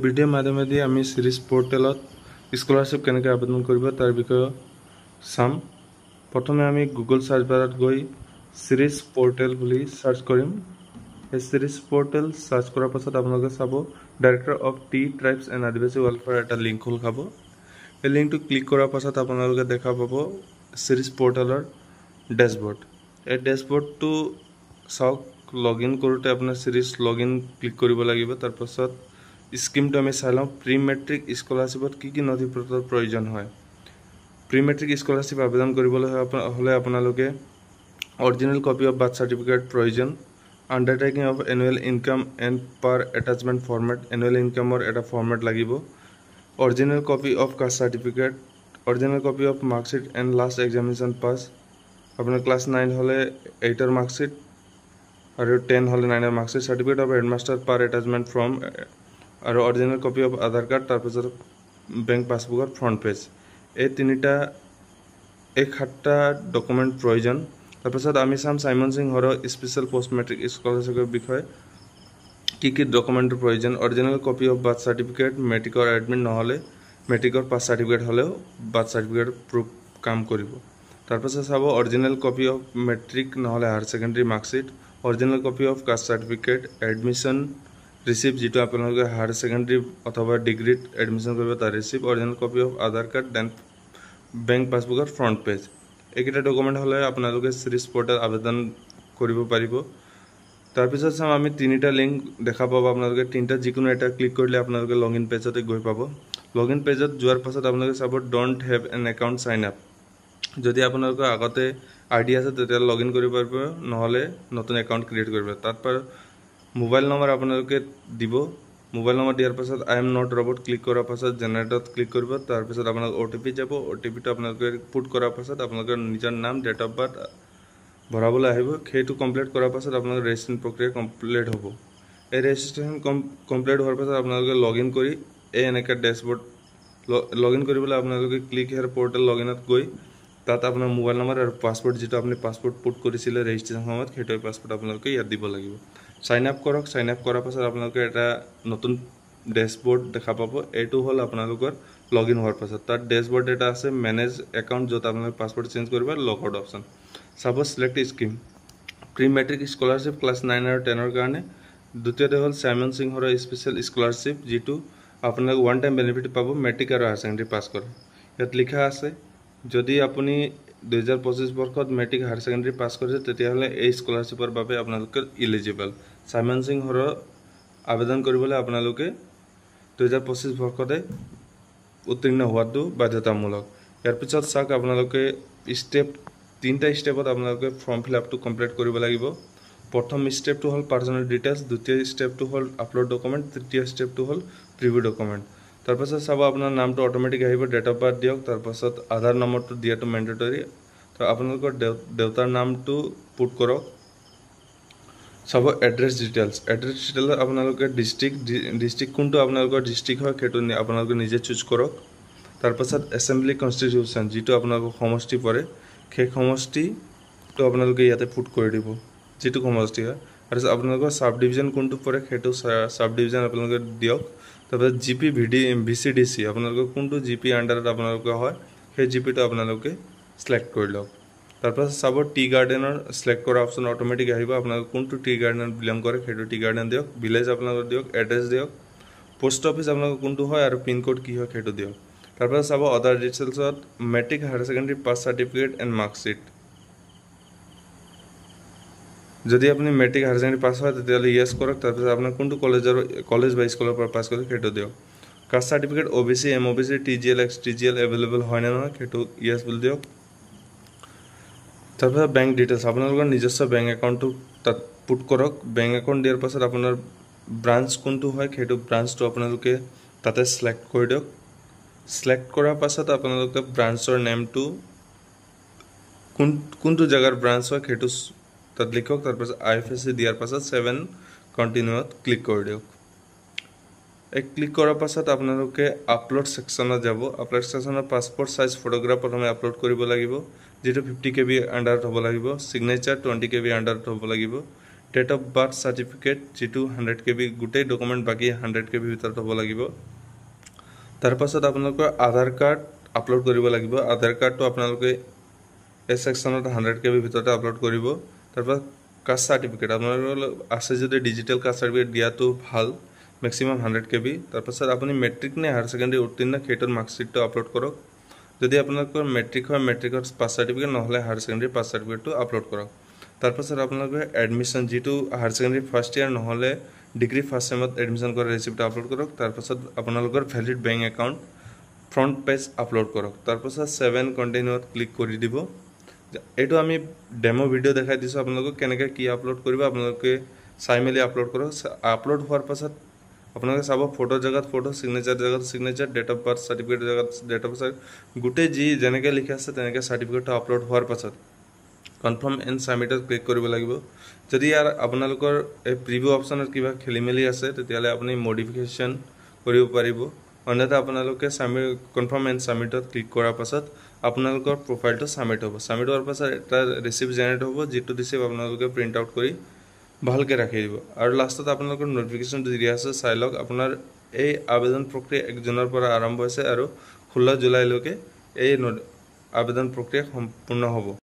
Video' মাধ্যমেদি আমি সিৰিজ পৰ্টেলত scholarship কেনেকৈ আবেদন কৰিব তাৰ বিষয়ে চাম। প্ৰথমে আমি গুগল সাৰ্চ বাৰত গৈ সিৰিজ পৰ্টেল বুলি সাৰ্চ কৰিম। এই সিৰিজ পৰ্টেল সাৰ্চ কৰাৰ পাছত আপোনালোকে চাব director of T tribes and আদিবাসী ৱেলফেয়াৰ এটা লিংক খোল খাব। এই লিংকটো ক্লিক কৰাৰ পাছত আপোনালোকে দেখা পাব সিৰিজ পৰ্টেলৰ ডেশবৰ্ড। এই ডেশবৰ্ডটো চাওক, লগইন কৰোঁতে আপোনাৰ সিৰিজ লগইন ক্লিক কৰিব লাগিব। তাৰপাছত স্কিমটো আমি চাই লওঁ। প্ৰি মেট্ৰিক স্কলাৰশ্বিপত কি নথিপত্ৰৰ প্ৰয়োজন হয়। প্ৰি মেট্ৰিক স্কলাৰশ্বিপ আবেদন কৰিবলৈ হ'লে আপোনালোকে original copy of birth certificate প্ৰয়োজন, undertaking of annual income and per attachment format, annual ইনকামৰ এটা ফৰ্মেট লাগিব, original copy of caste certificate, original copy of marksheet and last examination pass, আপোনাৰ class 9 হ'লে 8ৰ মাৰ্কশ্বিট আৰু 10 হ'লে 9ৰ marksheet, certificate of headmaster per attachment form আৰু original copy of Aadhaar card, তাৰপিছত বেংক পাছবুকৰ ফ্ৰণ্ট পেজ। এই 7টা ডকুমেণ্ট প্ৰয়োজন। তাৰপিছত আমি চাম চাইমন সিং হৰৰ স্পেচিয়েল পষ্ট মেট্ৰিক স্কলাৰশ্বিপৰ বিষয়ে কি ডকুমেণ্টৰ প্ৰয়োজন। Original copy of birth certificate, মেট্ৰিকৰ এডমিট নহ'লে মেট্ৰিকৰ পাছ চাৰ্টিফিকেট হ'লেও বাৰ্থ চাৰ্টিফিকেট প্ৰুফ কাম কৰিব। তাৰপিছত চাব অৰিজিনেল কপি অফ মেট্ৰিক নহ'লে higher secondary marksheet, original copy of caste certificate, admission receipt যিটো আপোনালোকে হায়াৰ ছেকেণ্ডেৰী অথবা ডিগ্ৰীত এডমিশ্যন কৰিব তাৰ receipt, original copy of Aadhaar card, then bank পাছবুকৰ ফ্ৰণ্ট পেজ। এইকেইটা ডকুমেণ্ট হ'লে আপোনালোকে সিৰিজ পৰ্টেল আবেদন কৰিব পাৰিব। তাৰপিছত চাম আমি 3টা লিংক দেখা পাব। আপোনালোকে 3টাত যিকোনো এটা ক্লিক কৰিলে আপোনালোকে লগইন পেজতে গৈ পাব। লগইন পেজত যোৱাৰ পাছত আপোনালোকে চাব don't have N account sign up. যদি আপোনালোকৰ আগতে ID আছে তেতিয়াহ'লে লগইন কৰিব পাৰিব, নহ'লে নতুন একাউণ্ট ক্ৰিয়েট কৰিব। তাৰপৰা মোবাইল নম্বৰ আপোনালোকে দিব। মোবাইল নম্বৰ দিয়াৰ পাছত I am not robot click কৰাৰ পাছত জেনেৰেটত ক্লিক কৰিব। তাৰপিছত আপোনালোক OTP যাব। OTPটো আপোনালোকে পুট কৰাৰ পাছত আপোনালোকৰ নিজৰ নাম, ডেট অফ বাৰ্থ ভৰাবলৈ আহিব। সেইটো কমপ্লিট কৰাৰ পাছত আপোনালোকৰ ৰেজিষ্ট্ৰেশ্যন প্ৰক্ৰিয়া কমপ্লিট হ'ব। এই ৰেজিষ্ট্ৰেশ্যন কমপ্লিট হোৱাৰ পাছত আপোনালোকে লগইন কৰি এই এনেকৈ ডেশবৰ্ড লগইন কৰিবলৈ আপোনালোকে ক্লিক হেয়াৰ পৰ্টেল লগইনত গৈ তাত আপোনাৰ মোবাইল নম্বৰ আৰু পাছপৰ্ট যিটো আপুনি পাছপৰ্ট পুট কৰিছিলে ৰেজিষ্ট্ৰেশ্যন সময়ত সেইটো পাছপৰ্ট আপোনালোকে ইয়াত দিব লাগিব। সাইন আপ কৰক। সাইন আপ কৰাৰ পাছত আপোনালোকে এটা নতুন ডেশবৰ্ড দেখা পাব। এইটো হ'ল আপোনালোকৰ লগইন হোৱাৰ পাছত তাত ডেশবৰ্ড এটা আছে মেনেজ একাউণ্ট, য'ত আপোনালোকে পাছপৰ্ট চেঞ্জ কৰিব লগ আউট অপশ্যন। চাব select scheme. Pre matric scholarship class 9 আৰু 10ৰ কাৰণে। দ্বিতীয়তে হ'ল চাইমন সিং হৰৰ স্পেচিয়েল স্কলাৰশ্বিপ, যিটো আপোনালোকে ওৱান টাইম বেনিফিট পাব মেট্ৰিক আৰু হায়াৰ ছেকেণ্ডেৰী পাছ কৰে। ইয়াত লিখা আছে যদি আপুনি 2025 বৰ্ষত মেট্ৰিক হায়াৰ ছেকেণ্ডেৰী পাছ কৰিছে তেতিয়াহ'লে এই স্কলাৰশ্বিপৰ বাবে আপোনালোকে ইলিজিবল। চাইমন সিং হৰৰ আবেদন কৰিবলৈ আপোনালোকে 2025 বৰ্ষতে উত্তীৰ্ণ হোৱাটো বাধ্যতামূলক। ইয়াৰ পিছত চাওক আপোনালোকে ষ্টেপ 3টা ষ্টেপত আপোনালোকে ফৰ্ম ফিল আপটো কমপ্লিট কৰিব লাগিব। প্ৰথম ষ্টেপটো হ'ল পাৰ্চনেল ডিটেইলছ, দ্বিতীয় ষ্টেপটো হ'ল আপলোড ডকুমেণ্ট, তৃতীয় ষ্টেপটো হ'ল প্ৰিভিউ ডকুমেণ্ট। তাৰপাছত চাব আপোনাৰ নামটো অট'মেটিক আহিব, ডেট অফ বাৰ্থ দিয়ক, তাৰপাছত আধাৰ নম্বৰটো দিয়াটো মেণ্ডেটৰী। তো আপোনালোকৰ দেউতাৰ নামটো পুট কৰক। চাব এড্ৰেছ ডিটেইলছ। এড্ৰেছ ডিটেইলত আপোনালোকে ডিষ্ট্ৰিক্ট কোনটো আপোনালোকৰ ডিষ্ট্ৰিক্ট হয় সেইটো আপোনালোকে নিজে চুজ কৰক। তাৰপাছত এছেম্বলি কনষ্টিটিউশ্যন যিটো আপোনালোকৰ সমষ্টি পৰে সেই সমষ্টিটো আপোনালোকে ইয়াতে পুট কৰি দিব, যিটো সমষ্টি হয়। তাৰপিছত আপোনালোকৰ ছাব ডিভিজন কোনটো পৰে সেইটো ছাব ডিভিজন আপোনালোকে দিয়ক। তাৰপিছত GP VCDC আপোনালোকৰ কোনটো GP আণ্ডাৰত আপোনালোকৰ হয় সেই GPটো আপোনালোকে চিলেক্ট কৰি লওক। তাৰপাছত চাব টি গাৰ্ডেনৰ চিলেক্ট কৰা অপশ্যন অট'মেটিক আহিব। আপোনালোকে কোনটো টি গাৰ্ডেনত বিলং কৰে সেইটো টি গাৰ্ডেন দিয়ক। ভিলেজ আপোনালোকে দিয়ক, এড্ৰেছ দিয়ক, পোষ্ট অফিচ আপোনালোকৰ কোনটো হয় আৰু পিনক'ড কি হয় সেইটো দিয়ক। তাৰপাছত চাব আদাৰ ডিটেইলছত matric higher secondary pass certificate and marksheet. যদি আপুনি মেট্ৰিক হায়াৰ ছেকেণ্ডেৰী পাছ হয় তেতিয়াহ'লে ইয়েছ কৰক। তাৰপিছত আপোনাৰ কোনটো কলেজ বা স্কুলৰ পৰা পাছ কৰিছে সেইটো দিয়ক। Caste certificate OBC MOBC TGL XTGL available হয় নে নহয় সেইটো ইয়েছ বুলি দিয়ক। তাৰপিছত বেংক ডিটেইলছ আপোনালোকৰ নিজস্ব বেংক একাউণ্টটো তাত পুট কৰক। বেংক একাউণ্ট দিয়াৰ পাছত আপোনাৰ ব্ৰাঞ্চ কোনটো হয় সেইটো ব্ৰাঞ্চটো আপোনালোকে তাতে চিলেক্ট কৰি দিয়ক। চিলেক্ট কৰাৰ পাছত আপোনালোকে ব্ৰাঞ্চৰ নেমটো কোনটো জেগাৰ ব্ৰাঞ্চ হয় সেইটো তাত লিখক। তাৰপাছত IFSC দিয়াৰ পাছত 7 কণ্টিনিউত ক্লিক কৰি দিয়ক। এই ক্লিক কৰাৰ পাছত আপোনালোকে আপলোড ছেকশ্যনত যাব। আপলোড ছেকশ্যনত পাছপৰ্ট চাইজ ফটোগ্ৰাফ প্ৰথমে আপলোড কৰিব লাগিব, যিটো 50 KB আণ্ডাৰত হ'ব লাগিব। ছিগনেচাৰ 20 KB আণ্ডাৰত হ'ব লাগিব। ডেট অফ বাৰ্থ চাৰ্টিফিকেট যেটো 100 KB গোটেই ডকুমেন্ট বাকি 100 KB ভিতৰত হ'ব লাগিব তাৰ পাছত আপোনালোকৰ আধাৰ কাৰ্ড আপলোড কৰিব লাগিব আধাৰ কাৰ্ডটো আপোনালোকে এই সেকশনত 100 KB ভিতৰতে আপলোড কৰিব তাৰপৰা কাষ্ট সাৰ্টিফিকেট আপোনালোকৰ আছে যদি ডিজিটেল কাষ্ট সাৰ্টিফিকেট দিয়াটো ভাল ম্যাক্সিমাম 100 KB তাৰপাছত আপুনি মেট্ৰিক নে হায়াৰ সেকেন্ডাৰী উত্তীৰ্ণ হেতৰ মাৰ্কশিটটো আপলোড কৰক যদি আপোনালোকৰ মেট্ৰিক হয় মেট্ৰিকৰ পাছ সাৰ্টিফিকেট নহলে হায়াৰ সেকেন্ডাৰী পাছ সাৰ্টিফিকেটটো আপলোড কৰক তাৰপাছত আপোনালোকৰ এডমিশন যেটো হায়াৰ সেকেন্ডাৰী ফাৰ্স্ট ইয়াৰ নহলে ডিগ্ৰী ফাৰ্স্ট সেমত এডমিশন কৰা ৰিসিপ্ট আপলোড কৰক তাৰপাছত আপোনালোকৰ valid bank account front page upload কৰক তাৰপাছত 7 কন্টিনিউত ক্লিক কৰি দিব এটো আমি ডেমো ভিডিও দেখাই দিছো আপোনালোকক কেনেকৈ কি আপলোড কৰিব আপোনালোকে চাই মেলি আপলোড কৰক আপলোড হোৱাৰ পাছত আপোনালোকে চাব ফটো জাগাত ফটো সিগনেচাৰ জাগাত signature date of birth certificate জাগাত ডেট অফ বাৰ্থ গুটে যি যেনেকৈ লিখা আছে তেনেকৈ সাৰ্টিফিকেটটো আপলোড হোৱাৰ পাছত কনফাৰ্ম এণ্ড সাবমিটত ক্লিক কৰিব লাগিব যদি ইয়াৰ আপোনালোকৰ এই প্ৰিভিউ অপচনত কিবা খেলিমেলি আছে তেতিয়ালে আপুনি মডিফিকেশন কৰিব পাৰিব অন্যথা আপোনালোকে কনফাৰ্ম এণ্ড সাবমিটত ক্লিক কৰাৰ পাছত আপোনালোকৰ প্ৰফাইলটো সাবমিট হ'ব সাবমিট হোৱাৰ পাছত এটা ৰিসিপ্ট জেনাৰেট হ'ব যেটো ৰিসিপ্ট আপোনালোকে প্ৰিন্ট আউট কৰি ভালকে ৰাখি দিব আৰু লাষ্টত আপোনালোকৰ নোটিফিকেশন দি আছে চাই লওক আপোনাৰ এই আবেদন প্ৰক্ৰিয়া 1 জুনৰ পৰা আৰম্ভ হৈছে আৰু 16 জুলাইলৈকে এই আবেদন প্ৰক্ৰিয়া সম্পূৰ্ণ হ'ব